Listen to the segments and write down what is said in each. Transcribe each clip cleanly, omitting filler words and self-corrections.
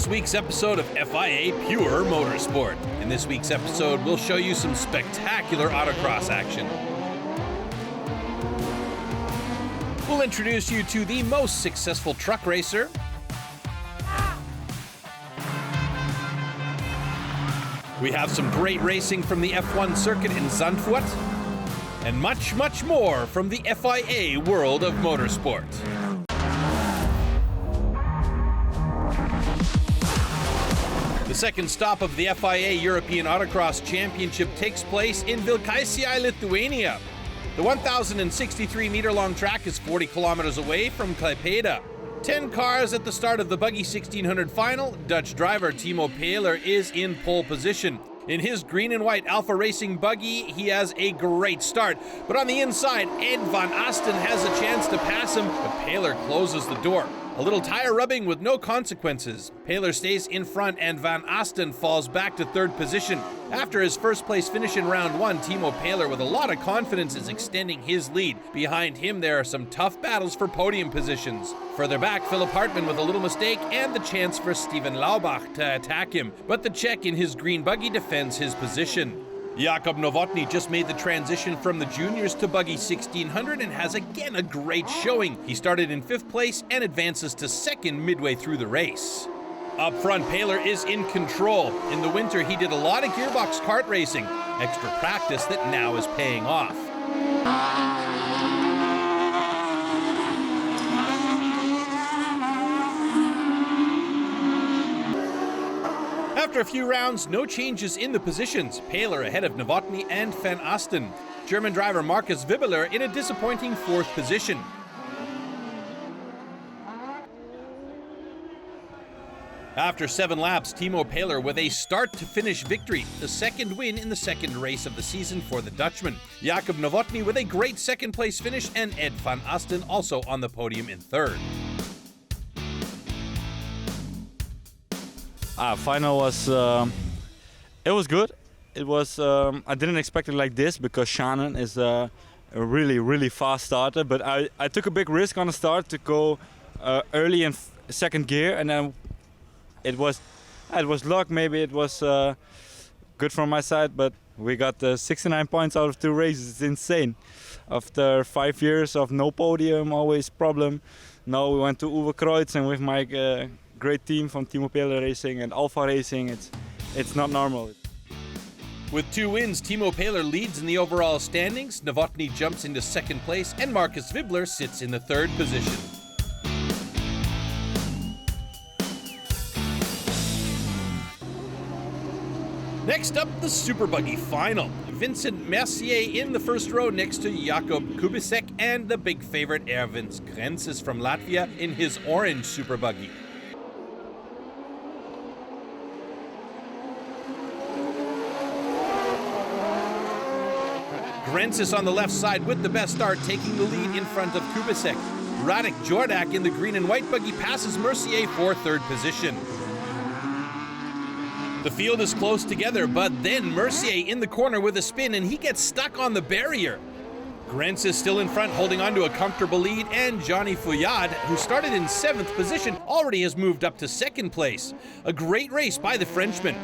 this week's episode of FIA Pure Motorsport. In this week's episode, we'll show you some spectacular autocross action. We'll introduce you to the most successful truck racer, we have some great racing from the F1 circuit in Zandvoort, and much, much more from the FIA world of motorsport. The second stop of the FIA European Autocross Championship takes place in Vilkaitė, Lithuania. The 1,063-meter-long track is 40 kilometers away from Klaipėda. 10 cars at the start of the Buggy 1600 final. Dutch driver Timo Pehler is in pole position. In his green and white Alpha Racing buggy, he has a great start. But on the inside, Ed van Asten has a chance to pass him, but Pehler closes the door. A little tire rubbing with no consequences. Pehler stays in front and Van Asten falls back to third position. After his first place finish in round one, Timo Pehler with a lot of confidence is extending his lead. Behind him there are some tough battles for podium positions. Further back, Philip Hartmann with a little mistake and the chance for Steven Laubach to attack him. But the Czech in his green buggy defends his position. Jakub Novotny just made the transition from the juniors to Buggy 1600 and has again a great showing. He started in 5th place and advances to 2nd midway through the race. Up front, Pehler is in control. In the winter, he did a lot of gearbox kart racing. Extra practice that now is paying off. After a few rounds, no changes in the positions. Pehler ahead of Novotny and Van Asten. German driver Markus Wibbeler in a disappointing 4th position. After 7 laps, Timo Pehler with a start-to-finish victory, the second win in the second race of the season for the Dutchman. Jakub Novotny with a great second-place finish, and Ed van Asten also on the podium in 3rd. Final was, it was good. It was, I didn't expect it like this because Shannon is a really fast starter, but I took a big risk on the start to go early in 2nd gear, and then it was luck, maybe it was good from my side, but we got 69 points out of 2 races. It's insane. After 5 years of no podium, always problem. Now we went to Uwe Kreuz and with my great team from Timo Pehler Racing and Alpha Racing, it's not normal. With 2 wins, Timo Pehler leads in the overall standings, Novotny jumps into 2nd place, and Markus Wibbeler sits in the 3rd position. Next up, the Super Buggy final. Vincent Mercier in the first row next to Jakub Kubicek and the big favorite Ervins Grences from Latvia in his orange Super Buggy. Grences on the left side with the best start, taking the lead in front of Kubicek. Radek Jordak in the green and white buggy passes Mercier for 3rd position. The field is close together, but then Mercier in the corner with a spin and he gets stuck on the barrier. Grenz is still in front, holding on to a comfortable lead, and Johnny Fouillade, who started in 7th position, already has moved up to 2nd place. A great race by the Frenchman.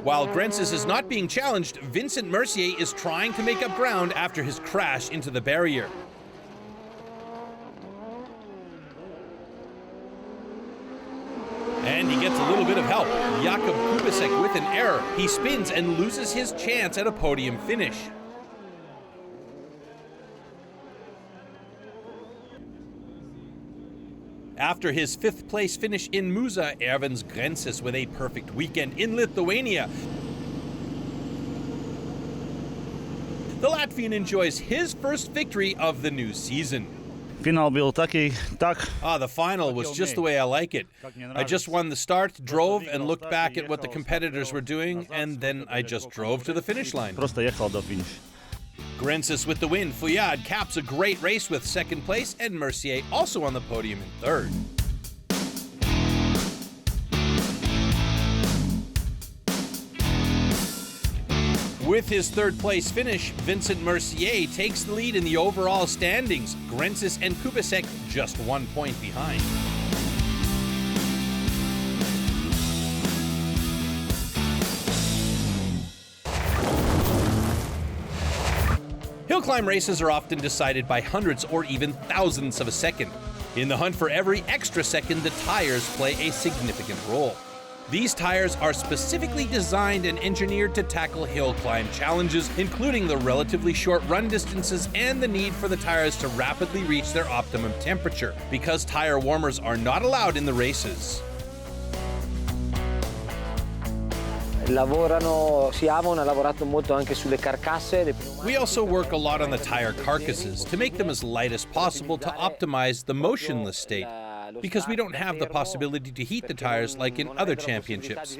While Grences is not being challenged, Vincent Mercier is trying to make up ground after his crash into the barrier. And he gets a little bit of help. Jakub Kubicek with an error. He spins and loses his chance at a podium finish. After his 5th place finish in Musa, Ervins Grences with a perfect weekend in Lithuania. The Latvian enjoys his first victory of the new season. The final was just the way I like it. I just won the start, drove, and looked back at what the competitors were doing, and then I just drove to the finish line. Grences with the win. Fouillade caps a great race with 2nd place, and Mercier also on the podium in 3rd. With his third-place finish, Vincent Mercier takes the lead in the overall standings. Grensis and Kubasek just 1 point behind. Hill climb races are often decided by hundreds or even thousandths of a second. In the hunt for every extra second, the tires play a significant role. These tires are specifically designed and engineered to tackle hill climb challenges, including the relatively short run distances and the need for the tires to rapidly reach their optimum temperature, because tire warmers are not allowed in the races. We also work a lot on the tire carcasses to make them as light as possible to optimize the motionless state, because we don't have the possibility to heat the tires like in other championships.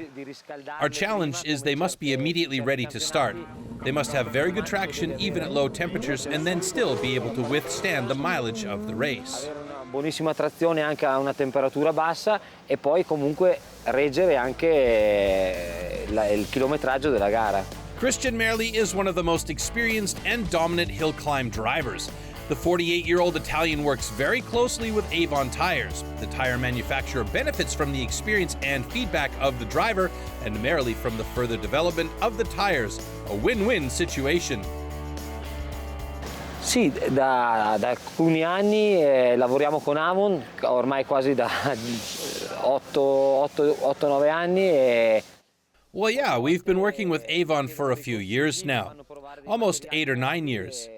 Our challenge is they must be immediately ready to start. They must have very good traction even at low temperatures and then still be able to withstand the mileage of the race. Buonissima trazione anche a una temperatura bassa e poi comunque reggere anche il chilometraggio della gara. Christian Merli is one of the most experienced and dominant hill climb drivers. The 48-year-old Italian works very closely with Avon tires. The tire manufacturer benefits from the experience and feedback of the driver, and Merli from the further development of the tires. A win-win situation. Sì, da alcuni anni lavoriamo con Avon, ormai quasi da 8-9 anni. Well, yeah, we've been working with Avon for a few years now, almost 8 or 9 years.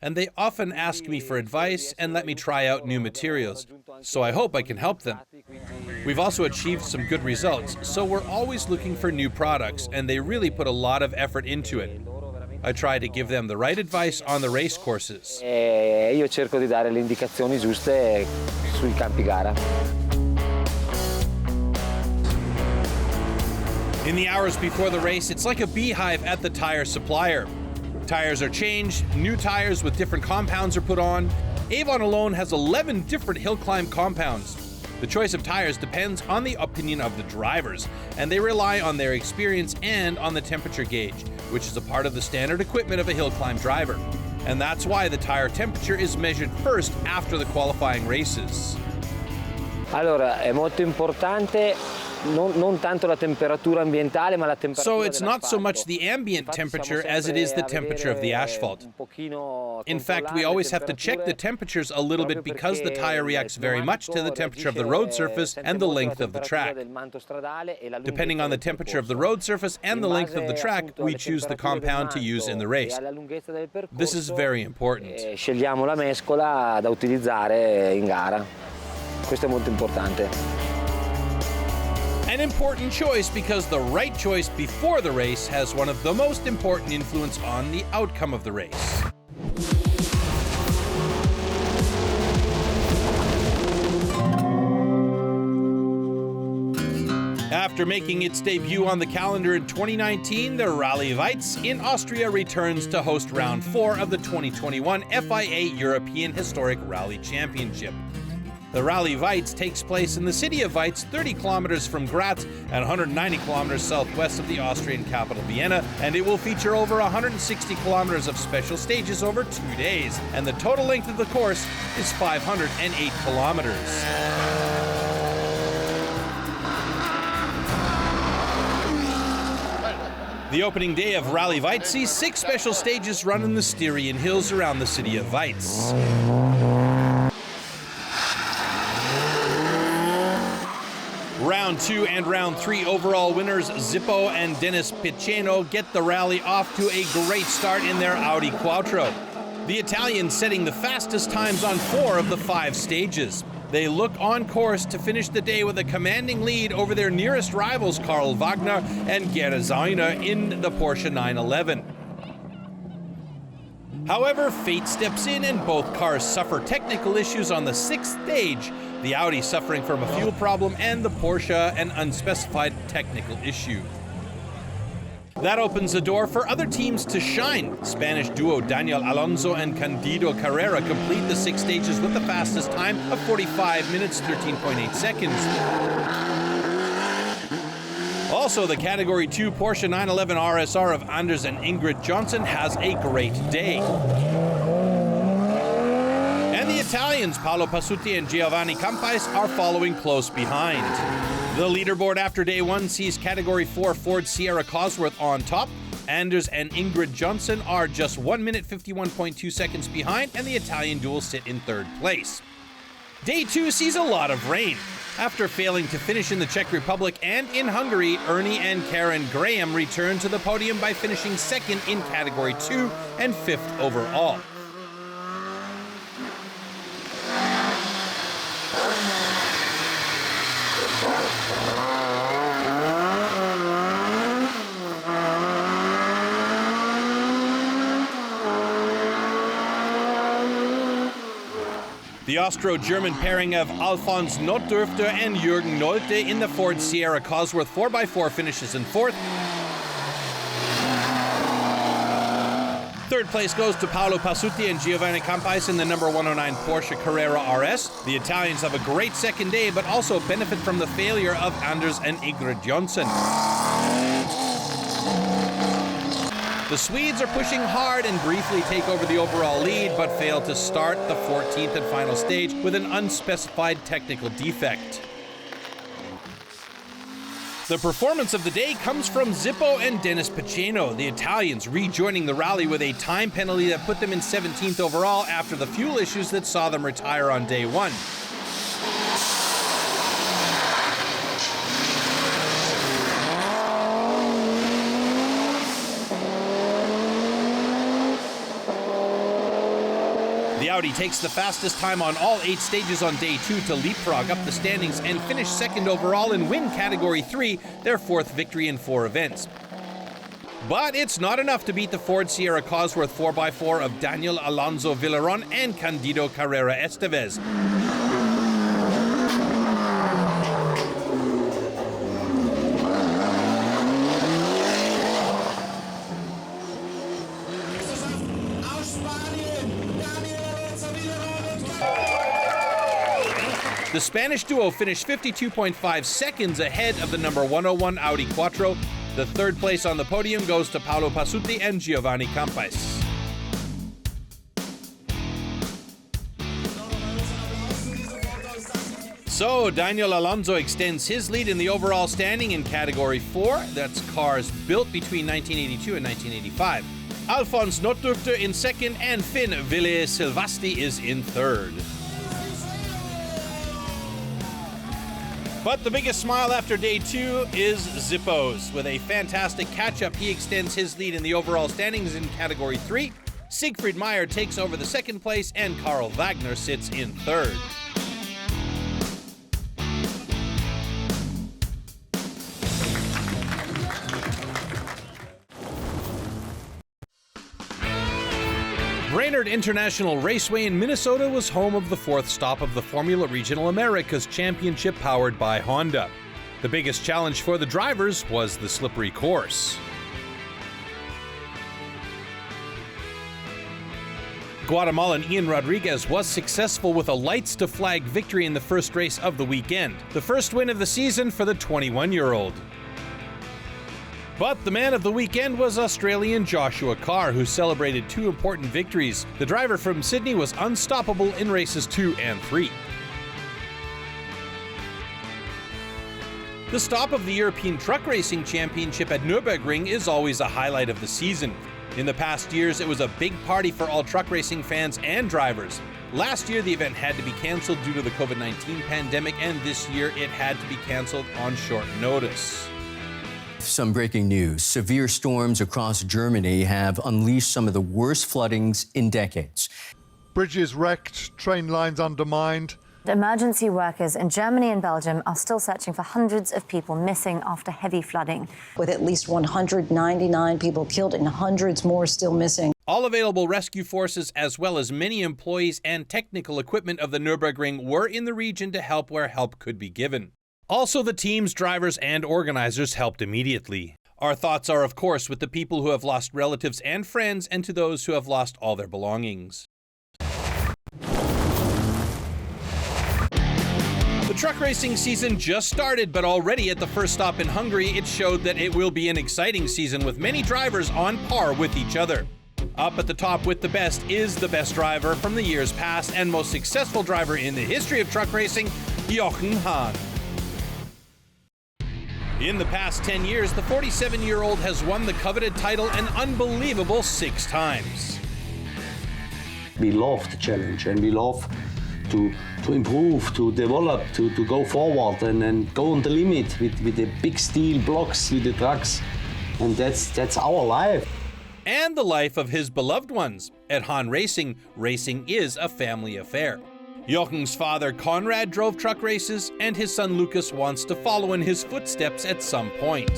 And they often ask me for advice and let me try out new materials, so I hope I can help them. We've also achieved some good results, so we're always looking for new products, and they really put a lot of effort into it. I try to give them the right advice on the race courses. Io cerco di dare le indicazioni giuste sui campi gara. In the hours before the race, it's like a beehive at the tire supplier. Tires are changed, new tires with different compounds are put on. Avon alone has 11 different hill climb compounds. The choice of tires depends on the opinion of the drivers, and they rely on their experience and on the temperature gauge, which is a part of the standard equipment of a hill climb driver. And that's why the tire temperature is measured first after the qualifying races. Allora, è molto importante non tanto la temperatura ambientale, ma la temperatura So it's not so much the ambient temperature as it is the temperature of the asphalt. In fact, we always have to check the temperatures a little bit because the tire reacts very much to the temperature of the road surface and the length of the track. Depending on the temperature of the road surface and the length of the track, we choose the compound to use in the race. This is very important. Scegliamo la mescola da utilizzare in gara. Questo è molto importante. An important choice because the right choice before the race has one of the most important influence on the outcome of the race. After making its debut on the calendar in 2019, the Rally Weiz in Austria returns to host round 4 of the 2021 FIA European Historic Rally Championship. The Rally Weiz takes place in the city of Weiz, 30 kilometers from Graz and 190 kilometers southwest of the Austrian capital Vienna, and it will feature over 160 kilometers of special stages over 2 days, and the total length of the course is 508 kilometers. The opening day of Rally Weiz sees 6 special stages run in the Styrian hills around the city of Weiz. Round 2 and Round 3 overall winners Zippo and Dennis Piceno get the rally off to a great start in their Audi Quattro. The Italians setting the fastest times on 4 of the 5 stages. They look on course to finish the day with a commanding lead over their nearest rivals Karl Wagner and Gerhard Zauner in the Porsche 911. However, fate steps in and both cars suffer technical issues on the 6th stage, the Audi suffering from a fuel problem and the Porsche an unspecified technical issue. That opens the door for other teams to shine. Spanish duo Daniel Alonso and Candido Carrera complete the 6 stages with the fastest time of 45 minutes, 13.8 seconds. Also, the Category 2 Porsche 911 RSR of Anders and Ingrid Johnson has a great day. And the Italians, Paolo Pasutti and Giovanni Campais, are following close behind. The leaderboard after day one sees Category 4 Ford Sierra Cosworth on top. Anders and Ingrid Johnson are just 1 minute 51.2 seconds behind, and the Italian duo sit in third place. Day 2 sees a lot of rain. After failing to finish in the Czech Republic and in Hungary, Ernie and Karen Graham returned to the podium by finishing second in Category 2 and fifth overall. The Austro-German pairing of Alfons Notdürfter and Jürgen Nolte in the Ford Sierra Cosworth 4x4 finishes in fourth. Third place goes to Paolo Pasutti and Giovanni Campais in the number 109 Porsche Carrera RS. The Italians have a great second day, but also benefit from the failure of Anders and Ingrid Johnson. The Swedes are pushing hard and briefly take over the overall lead, but fail to start the 14th and final stage with an unspecified technical defect. The performance of the day comes from Zippo and Dennis Pacino, the Italians rejoining the rally with a time penalty that put them in 17th overall after the fuel issues that saw them retire on day one. The Audi takes the fastest time on all 8 stages on day 2 to leapfrog up the standings and finish second overall and win Category 3, their 4th victory in 4 events. But it's not enough to beat the Ford Sierra Cosworth 4x4 of Daniel Alonso Villaron and Candido Carrera Estevez. The Spanish duo finished 52.5 seconds ahead of the number 101 Audi Quattro. The third place on the podium goes to Paolo Pasutti and Giovanni Campais. So, Daniel Alonso extends his lead in the overall standing in Category 4. That's cars built between 1982 and 1985. Alfons Notdürfter in second, and Finn Ville Silvasti is in third. But the biggest smile after day 2 is Zippo's. With a fantastic catch-up, he extends his lead in the overall standings in Category 3. Siegfried Meyer takes over the second place, and Karl Wagner sits in third. Brainerd International Raceway in Minnesota was home of the 4th stop of the Formula Regional Americas Championship powered by Honda. The biggest challenge for the drivers was the slippery course. Guatemalan Ian Rodriguez was successful with a lights-to-flag victory in the first race of the weekend, the first win of the season for the 21-year-old. But the man of the weekend was Australian Joshua Carr, who celebrated 2 important victories. The driver from Sydney was unstoppable in races 2 and 3. The stop of the European Truck Racing Championship at Nürburgring is always a highlight of the season. In the past years, it was a big party for all truck racing fans and drivers. Last year, the event had to be canceled due to the COVID-19 pandemic, and this year it had to be canceled on short notice. Some breaking news. Severe storms across Germany have unleashed some of the worst floodings in decades. Bridges wrecked, train lines undermined. Emergency workers in Germany and Belgium are still searching for hundreds of people missing after heavy flooding. With at least 199 people killed and hundreds more still missing. All available rescue forces, as well as many employees and technical equipment of the Nürburgring, were in the region to help where help could be given. Also, the teams, drivers, and organizers helped immediately. Our thoughts are, of course, with the people who have lost relatives and friends, and to those who have lost all their belongings. The truck racing season just started, but already at the first stop in Hungary, it showed that it will be an exciting season with many drivers on par with each other. Up at the top with the best is the best driver from the years past and most successful driver in the history of truck racing, Jochen Hahn. In the past 10 years, the 47-year-old has won the coveted title an unbelievable 6 times. We love the challenge and we love to improve, to develop, to go forward and go on the limit with the big steel blocks, with the trucks. And that's our life. And the life of his beloved ones. At Hahn Racing, racing is a family affair. Jochen's father Konrad drove truck races, and his son Lucas wants to follow in his footsteps at some point.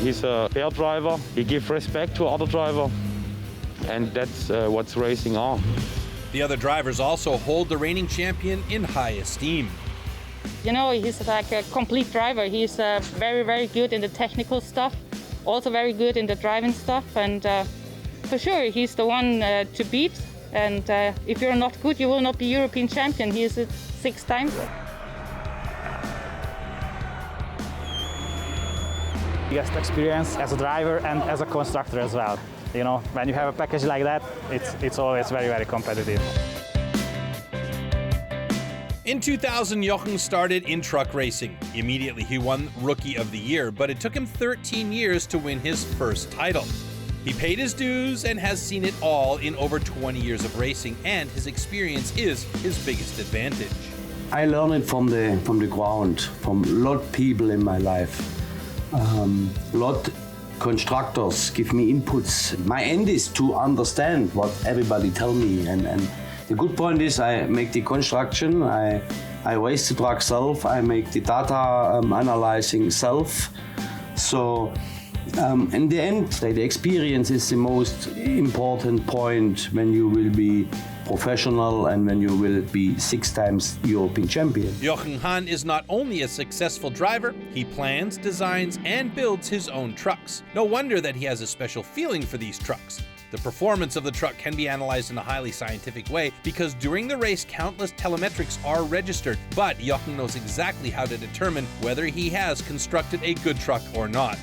He's a fair driver, he gives respect to other driver, and that's what's racing on. The other drivers also hold the reigning champion in high esteem. You know, he's like a complete driver. He's very, very good in the technical stuff, also very good in the driving stuff, and for sure he's the one to beat. And if you're not good, you will not be European champion. He is it 6 times. Biggest experience as a driver and as a constructor as well. You know, when you have a package like that, it's always very, very competitive. In 2000, Jochen started in truck racing. Immediately he won Rookie of the Year, but it took him 13 years to win his first title. He paid his dues and has seen it all in over 20 years of racing, and his experience is his biggest advantage. I learned it from the ground, from a lot of people in my life. Lot constructors give me inputs. My end is to understand what everybody tell me, and the good point is I make the construction, I race the truck self, I make the data analyzing self. So in the end, the experience is the most important point when you will be professional and when you will be 6 times European champion. Jochen Hahn is not only a successful driver, he plans, designs, and builds his own trucks. No wonder that he has a special feeling for these trucks. The performance of the truck can be analyzed in a highly scientific way because during the race, countless telemetrics are registered, but Jochen knows exactly how to determine whether he has constructed a good truck or not.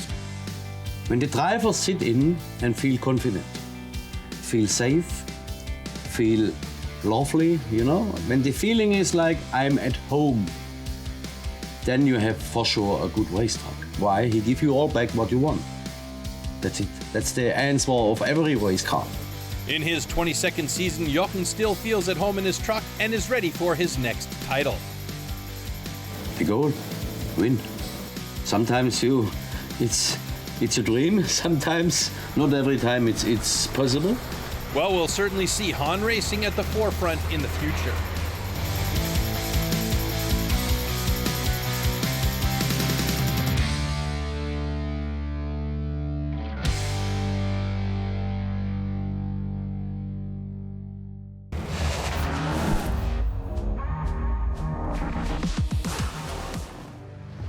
When the drivers sit in and feel confident, feel safe, feel lovely, you know, when the feeling is like I'm at home, then you have for sure a good race truck. Why? He gives you all back what you want. That's it. That's the answer of every race car. In his 22nd season, Jochen still feels at home in his truck and is ready for his next title. The goal, win. Sometimes it's a dream. Sometimes, not every time it's possible. Well, we'll certainly see Hahn Racing at the forefront in the future.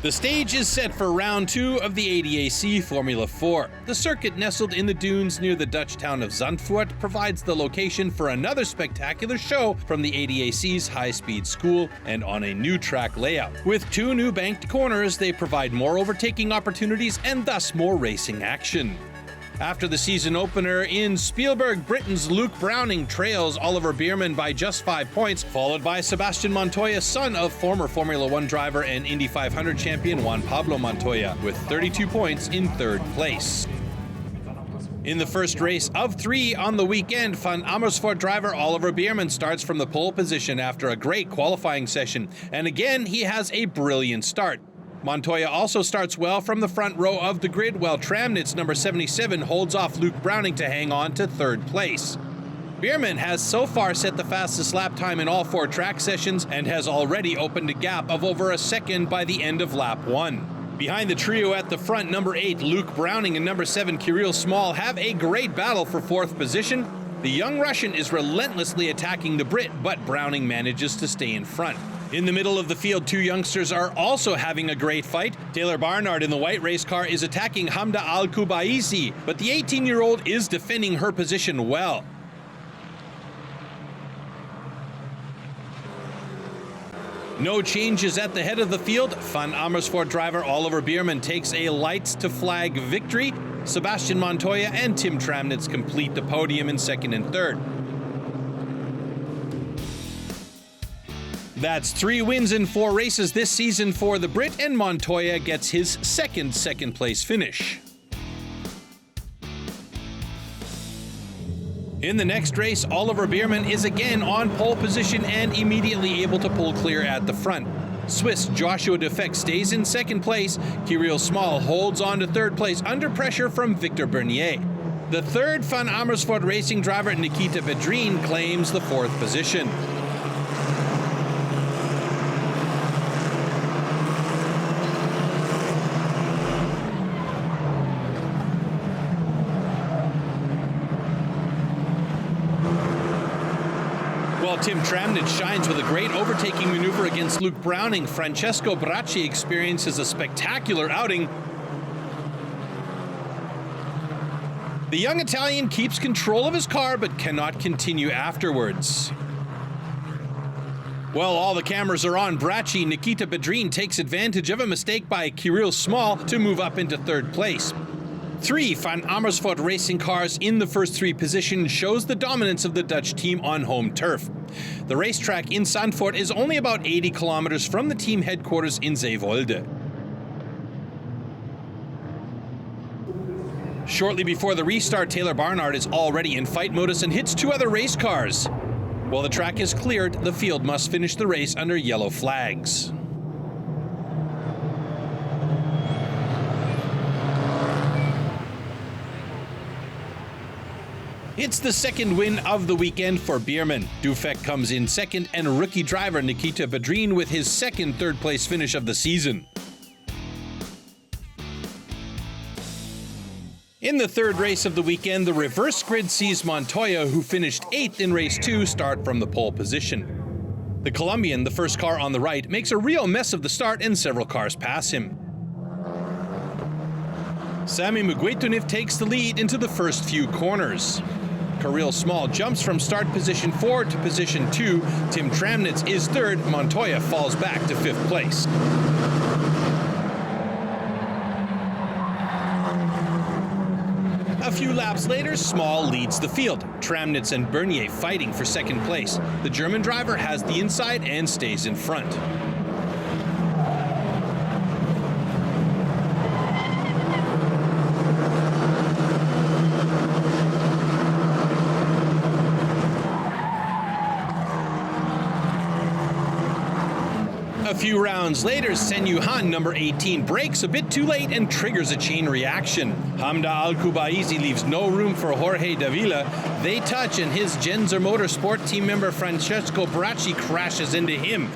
The stage is set for round 2 of the ADAC Formula 4. The circuit nestled in the dunes near the Dutch town of Zandvoort provides the location for another spectacular show from the ADAC's high-speed school and on a new track layout. With 2 new banked corners, they provide more overtaking opportunities and thus more racing action. After the season opener in Spielberg, Britain's Luke Browning trails Oliver Bierman by just 5 points, followed by Sebastian Montoya, son of former Formula 1 driver and Indy 500 champion Juan Pablo Montoya, with 32 points in 3rd place. In the first race of 3 on the weekend, Van Amersfoort driver Oliver Bierman starts from the pole position after a great qualifying session, and again he has a brilliant start. Montoya also starts well from the front row of the grid, while Tramnitz number 77 holds off Luke Browning to hang on to 3rd place. Bierman has so far set the fastest lap time in all 4 track sessions and has already opened a gap of over a second by the end of lap 1. Behind the trio at the front, number 8 Luke Browning and number 7 Kirill Small have a great battle for 4th position. The young Russian is relentlessly attacking the Brit, but Browning manages to stay in front. In the middle of the field, 2 youngsters are also having a great fight. Taylor Barnard in the white race car is attacking Hamda Al-Kubaisi, but the 18-year-old is defending her position well. No changes at the head of the field. Van Amersfoort driver Oliver Bierman takes a lights to flag victory. Sebastian Montoya and Tim Tramnitz complete the podium in second and third. That's 3 wins in 4 races this season for the Brit, and Montoya gets his second place finish. In the next race, Oliver Bierman is again on pole position and immediately able to pull clear at the front. Swiss Joshua Defect stays in second place. Kirill Small holds on to third place under pressure from Victor Bernier. The third Van Amersfoort Racing driver, Nikita Bedrin, claims the 4th position. While Tim Tramnitz shines with a great overtaking maneuver against Luke Browning, Francesco Bracci experiences a spectacular outing. The young Italian keeps control of his car but cannot continue afterwards. While all the cameras are on Bracci, Nikita Bedrin takes advantage of a mistake by Kirill Small to move up into third place. 3 Van Amersfoort Racing cars in the first 3 positions shows the dominance of the Dutch team on home turf. The racetrack in Zandvoort is only about 80 kilometers from the team headquarters in Zeewolde. Shortly before the restart, Taylor Barnard is already in fight modus and hits 2 other race cars. While the track is cleared, the field must finish the race under yellow flags. It's the second win of the weekend for Bierman. Dufek comes in second, and rookie driver Nikita Bedrin with his second third-place finish of the season. In the third race of the weekend, the reverse grid sees Montoya, who finished 8th in race 2, start from the pole position. The Colombian, the first car on the right, makes a real mess of the start and several cars pass him. Sami Muguetuniv takes the lead into the first few corners. Kirill Small jumps from start position 4 to position 2. Tim Tramnitz is third. Montoya falls back to 5th place. A few laps later, Small leads the field. Tramnitz and Bernier fighting for second place. The German driver has the inside and stays in front. A few rounds later, Senyu Han, number 18, brakes a bit too late and triggers a chain reaction. Hamda Al-Kubaizi leaves no room for Jorge Davila. They touch, and his Genzer Motorsport team member Francesco Bracci crashes into him.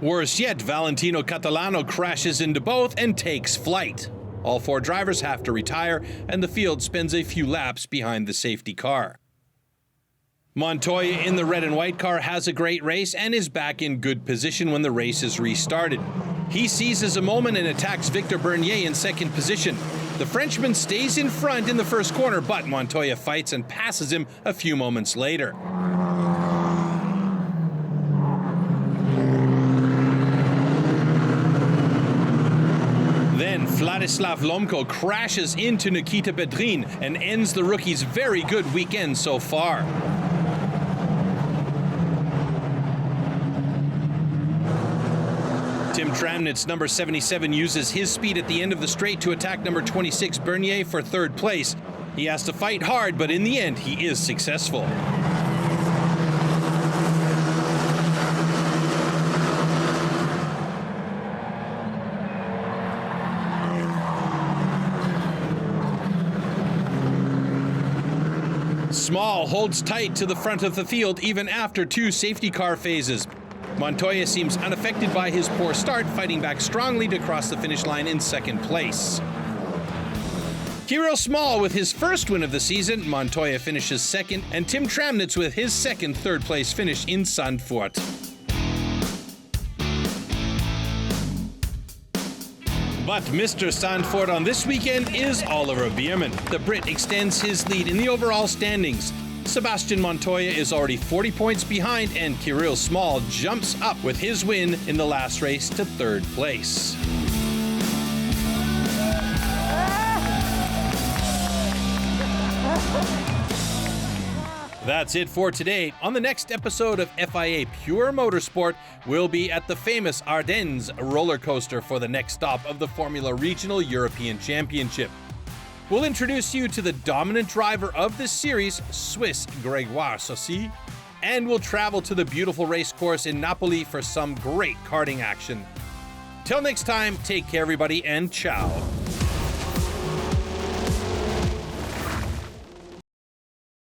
Worse yet, Valentino Catalano crashes into both and takes flight. All 4 drivers have to retire, and the field spends a few laps behind the safety car. Montoya in the red and white car has a great race and is back in good position when the race is restarted. He seizes a moment and attacks Victor Bernier in second position. The Frenchman stays in front in the first corner, but Montoya fights and passes him a few moments later. Then Vladislav Lomko crashes into Nikita Bedrin and ends the rookie's very good weekend so far. Tim Tramnitz, number 77, uses his speed at the end of the straight to attack number 26 Bernier for third place. He has to fight hard, but in the end, he is successful. Small holds tight to the front of the field even after 2 safety car phases. Montoya seems unaffected by his poor start, fighting back strongly to cross the finish line in second place. Kirill Small with his first win of the season, Montoya finishes second, and Tim Tramnitz with his second third-place finish in Zandvoort. But Mr. Zandvoort on this weekend is Oliver Bierman. The Brit extends his lead in the overall standings. Sebastian Montoya is already 40 points behind, and Kirill Small jumps up with his win in the last race to 3rd place. That's it for today. On the next episode of FIA Pure Motorsport, we'll be at the famous Ardennes roller coaster for the next stop of the Formula Regional European Championship. We'll introduce you to the dominant driver of this series, Swiss Grégoire Saucy, and we'll travel to the beautiful race course in Napoli for some great karting action. Till next time, take care everybody, and ciao.